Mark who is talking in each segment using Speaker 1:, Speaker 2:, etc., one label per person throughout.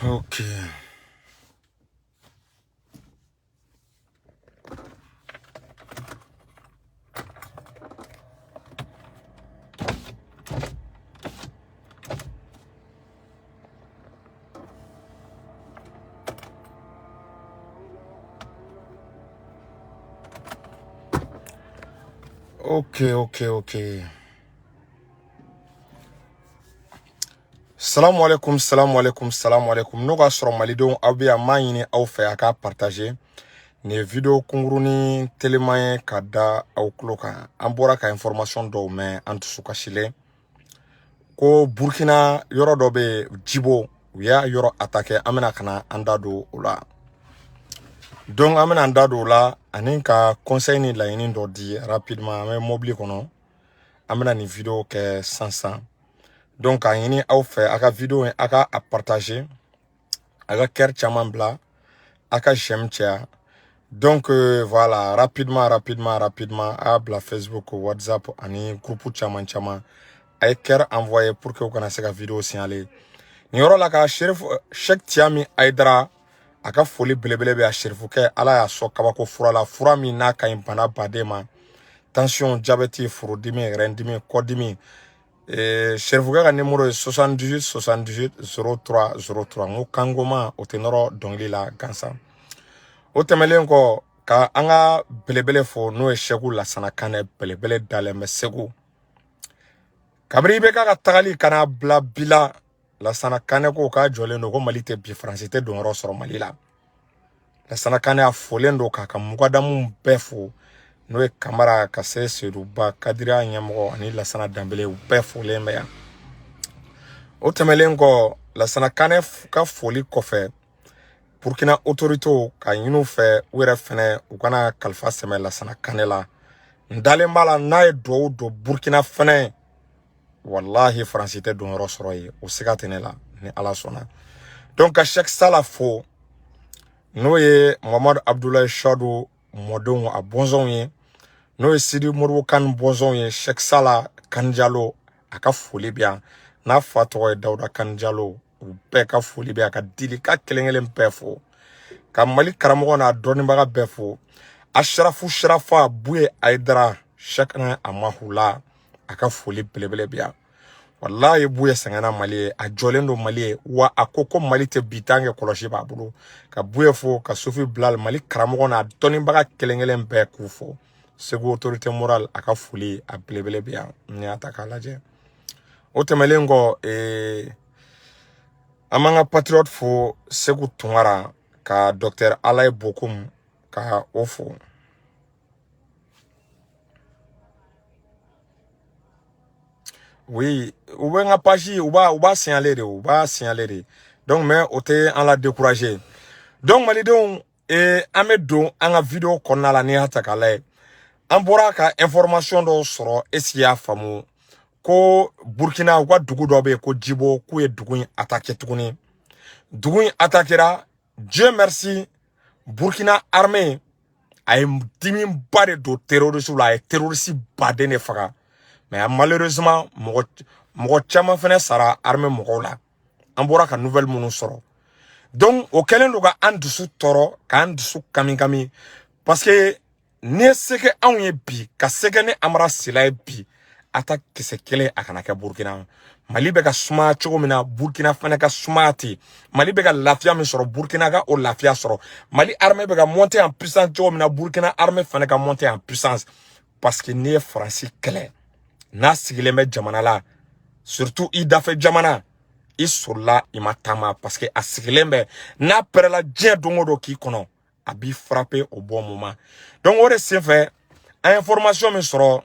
Speaker 1: Ok. Ok. Salam alaikum. Nous sommes Malidon, Abia Maïni, Aoufe, Aka, partagé. Ni vidéo kunguruni télémain kada au kloka. Ambora ka information do mais antusuka chile. Ko Burkina yoro dobe Djibo. Ya yoro attaqué amena kana andado ola. Donc amena andado ola. Aninka conseil ni la yinin do di rapidement. Ame mobile kono. Amena ni vidéo ke 500. Donc a yini au fait aka vidéo aka a partager. Aka ker chaman bla. Aka j'aime tia. Donc voilà, rapidement, à la Facebook, WhatsApp, ani groupe chaman. Aye ker envoyé pour que vous connaissiez la vidéo signaler. Nioro la ka sheriff Cheikh Tiami Aidra aka foli belebele be a sheriff ke ala ya so kabako fura la fura mi na ka impana badema. Tension, diabète, furudimi, rendimi, kodimi. Sheriff ka numéro 78 03. Ngo kangoma o tenoro dongli la gansa. O temelen ko ka anga belebele fo no e Sheku Lassana Kane belebele daleme segu. Kabri be ka tagali kana bla bila Lassana Kane ko ka jole no ko Mali te bi France te don ro soro Mali la. Lassana Kane a folen do ka mugadamu befo no e Kamara ka se Seruba Kadira Nyamgo ani Lassana Dambele u befo lembe ya. O temelen ko Lassana Kane ka foli kofe Burkina autorité ka yinu fe were fene u kana kalfa seme Lassana Kane la ndale mala na do Burkina fene wallahi France te don rosroye o siga tenela ni ala sona donc à chaque sala fo noye Mohamed Abdoulaye Chadou modon a bonzon ye noye Sidi Mourou kan bonzon ye chaque sala Kanjalo aka foli bien na fato Dauda Kanjalo u be ka foli bien ka dili ka kelengelen pefo ka Mali karamo na donibaga befo Ashrafu Shrafa Bouye Aidra chacun a mahula aka foli belebele bien wallahi Bouye sangana Mali a jolendo Mali wa akoko Mali te bitange koloshi babulu ka Bouye fo ka Sophie Blal Mali karamo na donibaga kelengelen be kufo sego autorité morale aka foli a belebele bien ni ataka laje otemelengo amanga patriote fo segu tungara ka Dr Alaye Bokoum ka ofo oui ou ben page ou ba signaler de donc mais ote en la décourager donc malidon amedon anga vidéo konna la ni ataka la ambora ka information do soro esia famu ko Burkina wa dugu do be ko Djibo ku e dugu attaquer tukuni dugu attaquera Dieu merci Burkina armée ay dimi bare do terroriste la terroriste badene faga mais malheureusement mogo chama fene sara armée mogo la ambora ka nouvelle munu soro donc au kelen do ga andusu toro ka andusu kami parce que ne seke anye bi ka seke ne amara sila bi ata kese kele akana ke Burkina Mali be ka suma chogomina Burkina fene ka sumati Mali be ka lafia mi soro Burkina ga o lafia soro Mali armée be ka monter en puissance chogomina Burkina armée fene ka monter en puissance parce que ne France kele na sigileme jamana la surtout i dafe jamana i sola i matama parce que a sigilembe na perela dien dongodo ki kono a bi frapper au bon moment donc on est fait information mi soro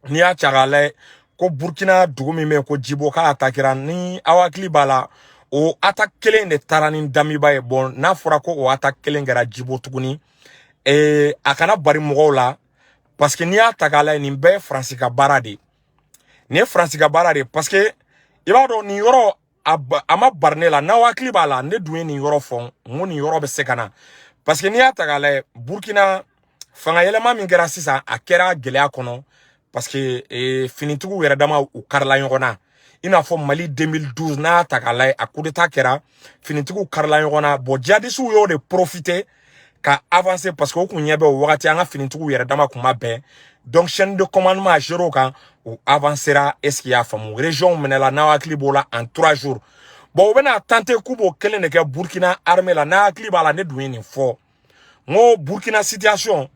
Speaker 1: ni a chagale ko Burkina dugumi me ko Djibo ka attaquera ni awakli bala o attaque kelen de tarani damiba e bon na fura ko o attaque kelen gara Djibo tuguni akana bari mogo la parce que ni a tagala ni be France ka barade ni France ka barade parce que iba do ni yoro ama barne la na wakli bala ne duwe ni yoro fon ngo ni yoro be sekana parce que ni a tagala Burkina fanga yelema min kɛra sisan a kɛra gɛlɛya kɔnɔ parce que finitugu yɛrɛ dama u karila ɲɔgɔn na il n'a fait Mali 2012 n'a takalay à coup d'état kera finitiku karla yona bo djihadistes yo de profiter ka avancer parce que ko nyebe o wakati anga finitiku yere dama kuma be donc chaîne de commandement à gérer kan ou avancera est-ce qu'il y a famu région menela na wakli bola en 3 jours bon on a tenté kubo kelen de Burkina armée la na wakli bala ne douini fo ngo Burkina situation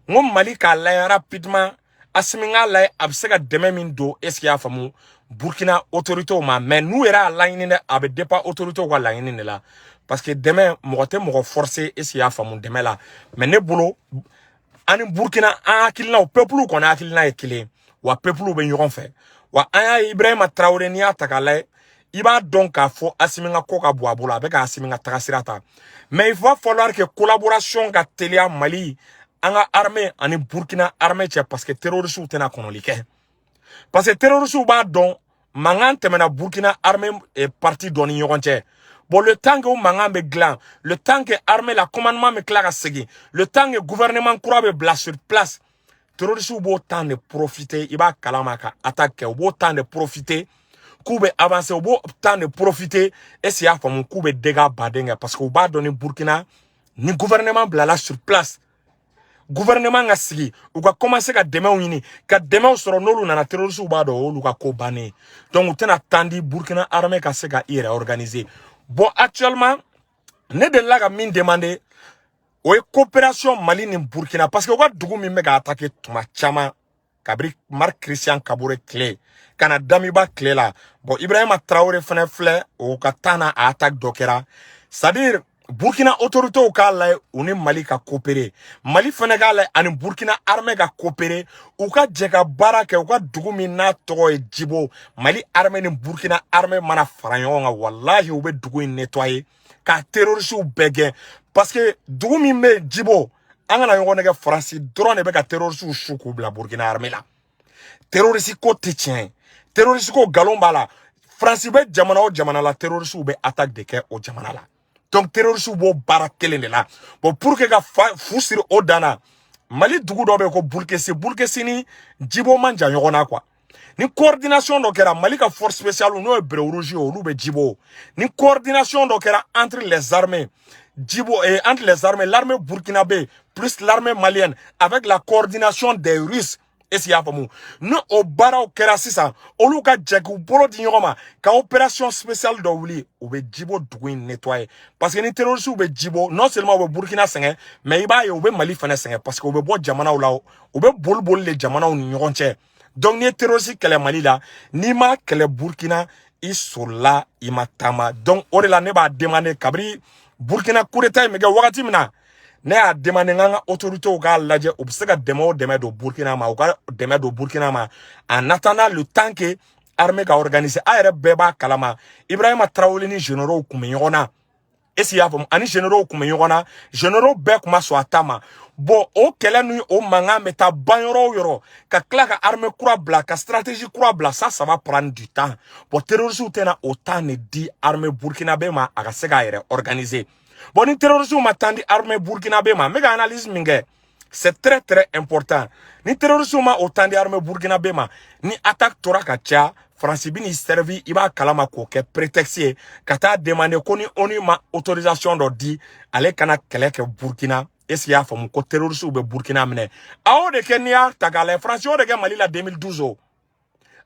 Speaker 1: ngo Mali ka la rapidement asiminga la absega deme min do est-ce qu'il y a famu Burkina autorité ma mais nous era la ine abe depa autorité ko la ine la parce que demain mogote mogo forcé est-ce qu'il y a famu demain là mais ne bolo ani Burkina a akilina o peuple ko na akilina ekile wa peuple be ñoron fait wa aya Ibrahima Traoré ni atakala iba donc a fo asiminga ko ka bo abola be ka asiminga takasirata mais il va falloir que collaboration ga telia Mali anga armée ani Burkina armée parce que terroristes tena kono like parce que terroristes ba don mangan temena Burkina armée est parti doni ñoronche bon le temps que mangan be glan le temps que armée la commandement me clara segui le temps que gouvernement croit be bla sur place terroristes bo temps de profiter iba kalama ka attaque bo temps de profiter koube avancer bo temps de profiter et c'est à fond koube dégâts badenga parce que ou ba donner Burkina ni gouvernement blala sur place gouvernement nga sigi ou ka commencer ka demain wini ka demain soro nolu na terroriste ou ba do ou ka ko bané donc ou tena tandi Burkina armée ka se ka ira organiser bon actuellement ne de la ka min demander o coopération Mali ni Burkina parce que o ka dugu min me ka attaquer tuma chama kabri Marc Christian Kabouré clé kana damiba clé là bon Ibrahima Traoré fene flé o ka tana attaque dokera c'est-à-dire Burkina autorité au cas là on est Mali ka coopérer Mali fene ka là ani Burkina armée ka coopérer ou ka jeka barake ou ka dugu min na togo e jibo Mali armée ni Burkina armée mana faranyo nga wallahi ou be dugu nettoyer ka terroriste ou begen parce que dugu min me jibo angana yongo nege France drone be ka terroriste ou choukou bla Burkina armée là terroriste ko titien terroriste ko galomba la France be jamana o jamana la terroriste ou be attaque de ke o jamana la donc terroriste bo bara kelen de la bon pour que ga fusir o dana Mali dugu do be ko Burkina ni jibo manja yogona quoi ni coordination do kera Mali ka force spéciale no e bre rouge o lu be jibo ni coordination do kera entre les armées jibo et entre les armées l'armée burkinabé plus l'armée malienne avec la coordination des Russes et si yafamu no o bara o kera sisa o lu ka jeku bolo di nyoma ka opération spéciale do wuli o be jibo dugu nettoyer parce que ni terroriste o be jibo non seulement o be Burkina sengé mais iba ye o be Mali fane sengé parce que o be bo jamana o la o be bol le jamana o ni nyoronche donc ni terroriste kele Mali la ni ma kele Burkina isola imatama donc o de la ne ba demander kabri Burkina coup d'état me ga wakati mina ne a demandé nganga autorité au ga laje obsega demo do Burkina ma o ga demo do Burkina ma en attendant le temps que armée ga organiser a beba kalama Ibrahima Traoré ni généraux kumenyona esi ya fam ani généraux kumenyona généraux be kuma so atama bon o kele nu o manga meta banyoro yoro ka klaka armée croix bla ka stratégie croix bla ça va prendre du temps bon terroristes tena autant ne dit armée burkinabé ma aga sega yere organiser bon ni terroristes ma tandi armée burkinabé ma mega analyse minge c'est très très important ni terroristes ma autant di armée burkinabé ma ni attaque tora ka tia France bini servi iba kalama ko ke prétexte kata demander koni oni ma autorisation do di ale kana kele ke Burkina esi ya famu ko terroriste ou be Burkina mene awo de Kenya tagale France o de ke Mali la 2012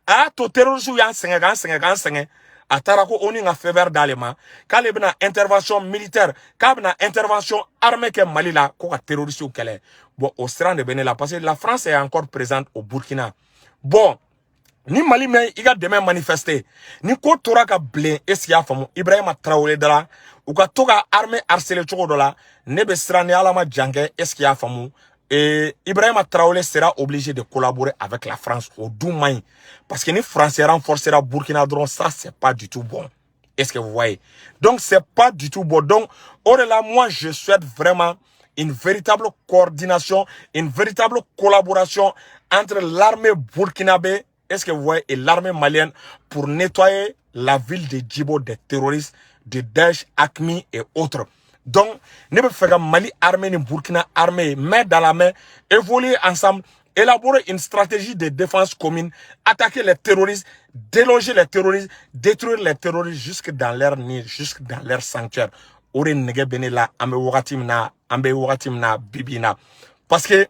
Speaker 1: a to terroriste ya sengé atara ko oni nga fever dalema kale bina intervention militaire ka bina intervention armée ke Mali la ko ka terroriste ou kele bon au strand de Bénin là parce que la France est encore présente au Burkina bon ni Mali mais il a demain manifester ni ko tora ka blen esia famu Ibrahima Traoré dala ou ka toka armée harceler chogo dola ne be strane ala ma jange esia famu et Ibrahima Traoré sera obligé de collaborer avec la France au Doumain parce que ni Français renforcera Burkina drone ça c'est pas du tout bon. Est-ce que vous voyez? Donc c'est pas du tout bon. Donc au-delà moi je souhaite vraiment une véritable coordination, une véritable collaboration entre l'armée burkinabé, est-ce que vous voyez, et l'armée malienne pour nettoyer la ville de Djibo des terroristes, de Daesh, Acmi et autres. Donc, ne peut faire Mali armée ni Burkina armée, main dans la main, évoluer ensemble, élaborer une stratégie de défense commune, attaquer les terroristes, déloger les terroristes, détruire les terroristes jusque dans leur nid, jusque dans leur sanctuaire. Ore nege bene la ambe wagatimna bibina. Parce que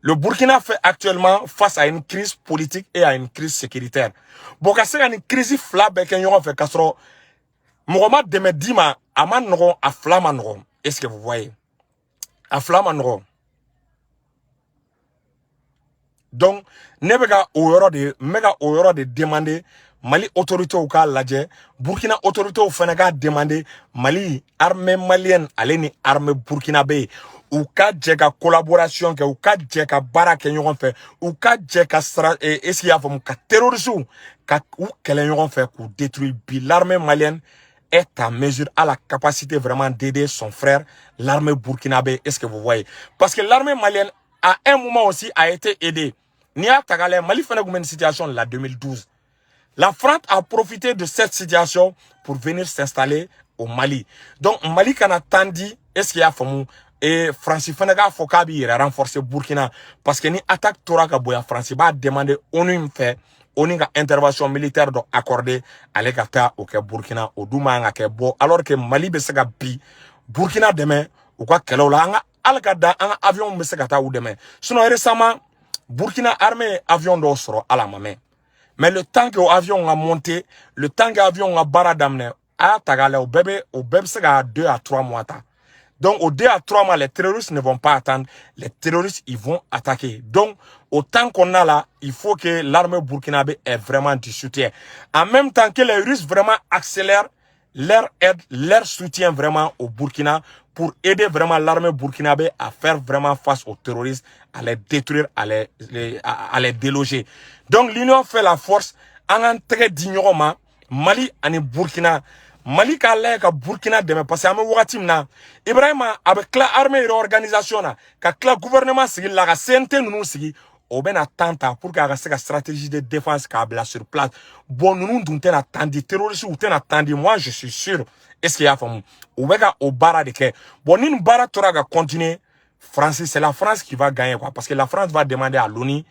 Speaker 1: le Burkina fait actuellement face à une crise politique et à une crise sécuritaire. Bon, quand c'est une crise flabe qu'on y a fait Castro, Mohamed Demedima, Aman a Flaman. Est-ce que vous voyez? A Flaman. Donc, mega au de demander Mali autorité au cas ladje, Burkina autorité au Fenaga demander Mali armée malienne allez ni armée burkinabé ou ka djeka collaboration que ou ka djeka bara que nous fait ou ka djeka est-ce qu'il y a ka terrorisme ka ou qu'elle nous fait pour détruire l'armée malienne est à mesure à la capacité vraiment d'aider son frère l'armée burkinabé. Est-ce que vous voyez? Parce que l'armée malienne à un moment aussi a été aidée. Nia Tagale, Mali fait une situation la 2012. La France a profité de cette situation pour venir s'installer au Mali. Donc, Mali quand attendu, est-ce qu'il y a famou et Francis Fenaga Fokabi renforcer Burkina parce que ni attaque Toraka Boya France va demander ONU fait ONU intervention militaire donc accordée à l'Egata au Burkina au Douma bo alors que Mali besega bi Burkina demain ou quoi que là algada un avion besega ou demain. Sinon récemment Burkina armée avion d'Osro à la main. Mais le temps que l'avion a monté, le temps que l'avion a baradamné, à Tagala, au bébé, c'est à 2 à 3 mois. Donc, au 2 à 3 mois, les terroristes ne vont pas attendre. Les terroristes, ils vont attaquer. Donc, au temps qu'on a là, il faut que l'armée burkinabé ait vraiment du soutien. En même temps que les Russes vraiment accélèrent leur aide, leur soutien vraiment au Burkina pour aider vraiment l'armée burkinabé à faire vraiment face aux terroristes, à les détruire, à les déloger. Donc l'Union fait la force en entrée d'ignorement Mali et Burkina. Mali ka Burkina demain parce que Watimna Ibrahima avec la armée et l'organisation ka le gouvernement sigi la CNT nous sigi au ben attenta pour que la stratégie de défense kabla sur place. Bon nous nous attendu terroristes ou attendu moi je suis sûr est-ce qu'il y a femme ou au bara de que bon une bara toraga continuer français c'est la France qui va gagner quoi parce que la France va demander à l'ONU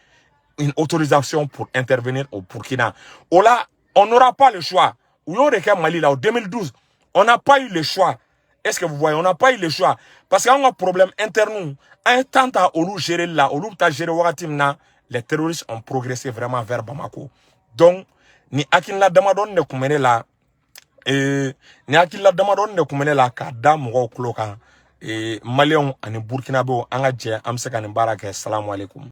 Speaker 1: une autorisation pour intervenir au Burkina. Oh là, on n'aura pas le choix. Ou on Mali là, en 2012, on n'a pas eu le choix. Est-ce que vous voyez, on n'a pas eu le choix. Parce qu'on a un problème interne. Un temps à Olu gérer là, Olu ta gérer Wagatimna, les terroristes ont progressé vraiment vers Bamako. Donc, ni akin la damadon ne kumene là, ni akin la damadon ne kumene là, ka dam wa kloka, Malion, ani Burkinabé, anga dje, amse kan baraka, salam alaikum.